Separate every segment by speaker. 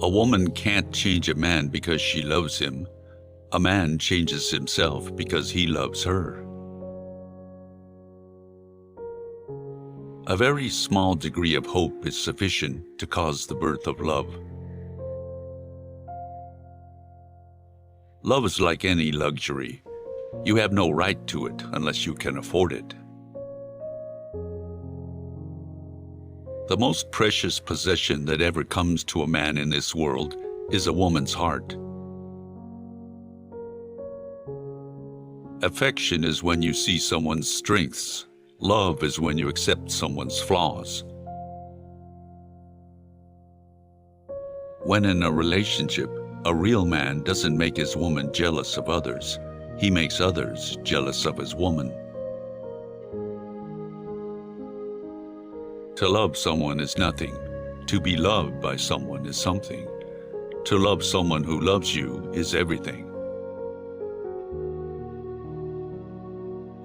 Speaker 1: A woman can't change a man because she loves him. A man changes himself because he loves her. A very small degree of hope is sufficient to cause the birth of love. Love is like any luxury. You have no right to it unless you can afford it. The most precious possession that ever comes to a man in this world is a woman's heart. Affection is when you see someone's strengths. Love is when you accept someone's flaws. When in a relationship, a real man doesn't make his woman jealous of others. He makes others jealous of his woman. To love someone is nothing. To be loved by someone is something. To love someone who loves you is everything.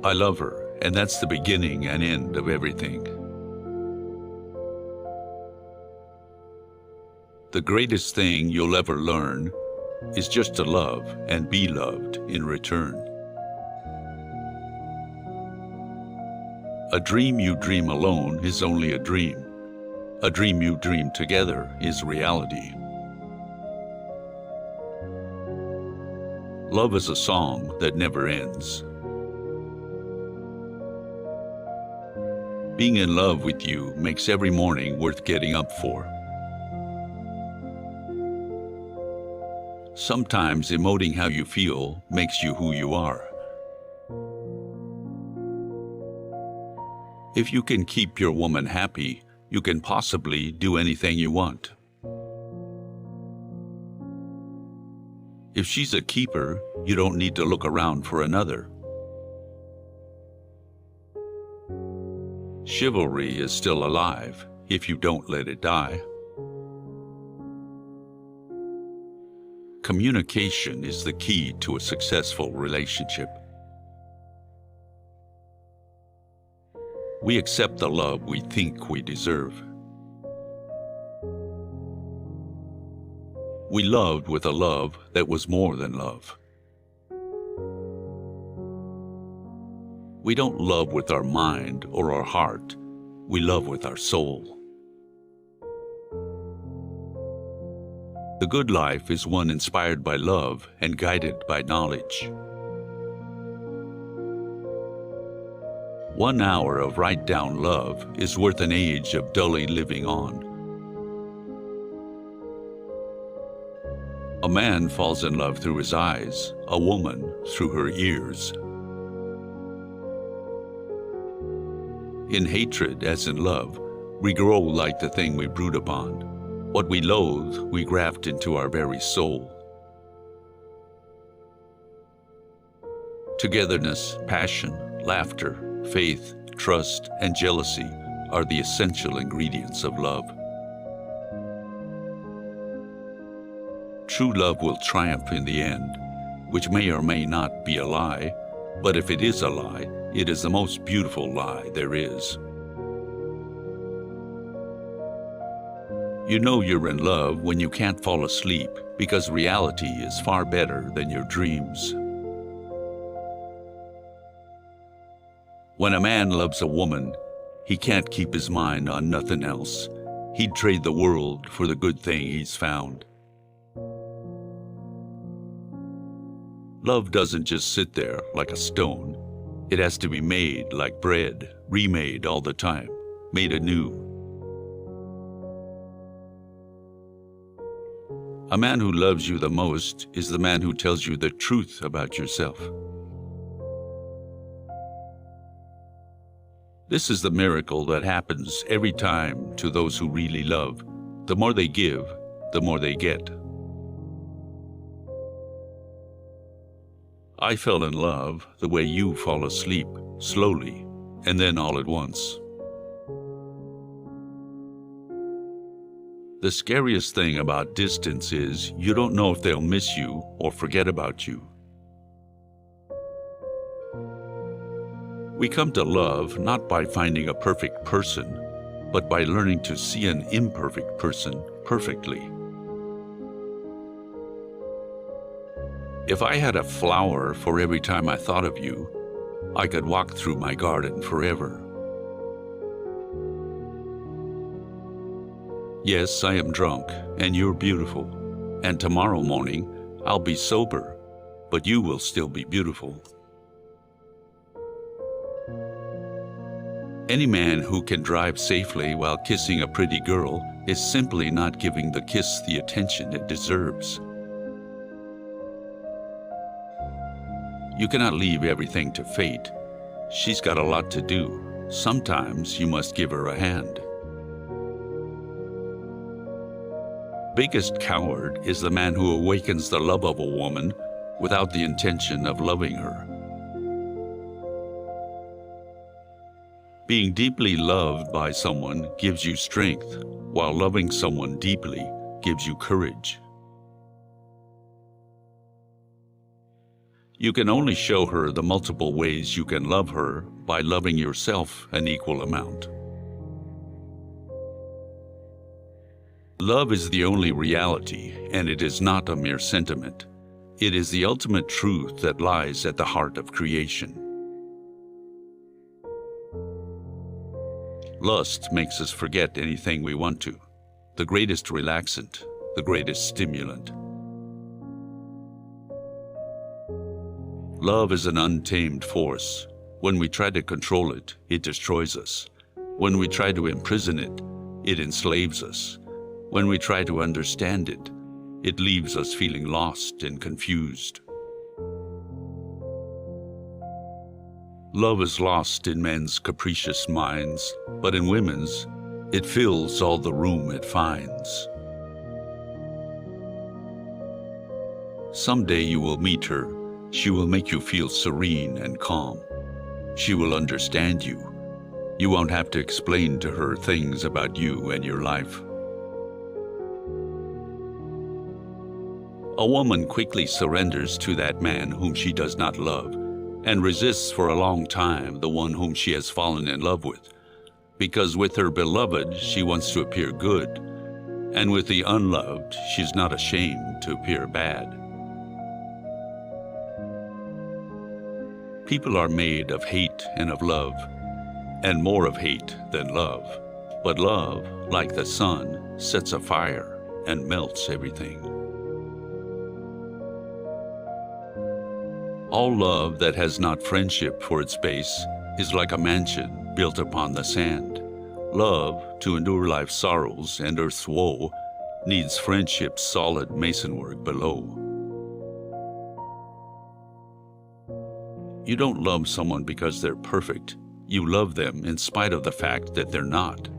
Speaker 1: I love her, and that's the beginning and end of everything. The greatest thing you'll ever learn is just to love and be loved in return. A dream you dream alone is only a dream. A dream you dream together is reality. Love is a song that never ends. Being in love with you makes every morning worth getting up for. Sometimes emoting how you feel makes you who you are. If you can keep your woman happy, you can possibly do anything you want. If she's a keeper, you don't need to look around for another. Chivalry is still alive if you don't let it die. Communication is the key to a successful relationship. We accept the love we think we deserve. We loved with a love that was more than love. We don't love with our mind or our heart. We love with our soul. The good life is one inspired by love and guided by knowledge. 1 hour of right-down love is worth an age of dully living on. A man falls in love through his eyes, a woman through her ears. In hatred, as in love, we grow like the thing we brood upon. What we loathe, we graft into our very soul. Togetherness, passion, laughter, faith, trust, and jealousy are the essential ingredients of love. True love will triumph in the end, which may or may not be a lie, but if it is a lie, it is the most beautiful lie there is. You know you're in love when you can't fall asleep because reality is far better than your dreams. When a man loves a woman, he can't keep his mind on nothing else. He'd trade the world for the good thing he's found. Love doesn't just sit there like a stone. It has to be made like bread, remade all the time, made anew. A man who loves you the most is the man who tells you the truth about yourself. This is the miracle that happens every time to those who really love. The more they give, the more they get. I fell in love the way you fall asleep, slowly, and then all at once. The scariest thing about distance is you don't know if they'll miss you or forget about you. We come to love not by finding a perfect person, but by learning to see an imperfect person perfectly. If I had a flower for every time I thought of you, I could walk through my garden forever. Yes, I am drunk, and you're beautiful, and tomorrow morning I'll be sober, but you will still be beautiful. Any man who can drive safely while kissing a pretty girl is simply not giving the kiss the attention it deserves. You cannot leave everything to fate. She's got a lot to do. Sometimes you must give her a hand. Biggest coward is the man who awakens the love of a woman without the intention of loving her. Being deeply loved by someone gives you strength, while loving someone deeply gives you courage. You can only show her the multiple ways you can love her by loving yourself an equal amount. Love is the only reality, and it is not a mere sentiment. It is the ultimate truth that lies at the heart of creation. Lust makes us forget anything we want to, the greatest relaxant, the greatest stimulant. Love is an untamed force. When we try to control it, it destroys us. When we try to imprison it, it enslaves us. When we try to understand it, it leaves us feeling lost and confused. Love is lost in men's capricious minds, but in women's, it fills all the room it finds. Someday you will meet her. She will make you feel serene and calm. She will understand you. You won't have to explain to her things about you and your life. A woman quickly surrenders to that man whom she does not love, and resists for a long time the one whom she has fallen in love with, because with her beloved she wants to appear good, and with the unloved she's not ashamed to appear bad. People are made of hate and of love, and more of hate than love. But love, like the sun, sets afire and melts everything. All love that has not friendship for its base is like a mansion built upon the sand. Love, to endure life's sorrows and earth's woe, needs friendship's solid masonwork below. You don't love someone because they're perfect. You love them in spite of the fact that they're not.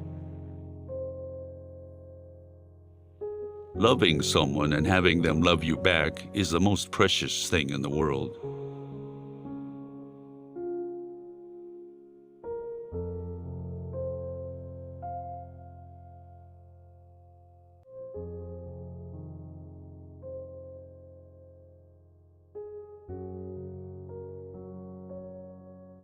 Speaker 1: Loving someone and having them love you back is the most precious thing in the world.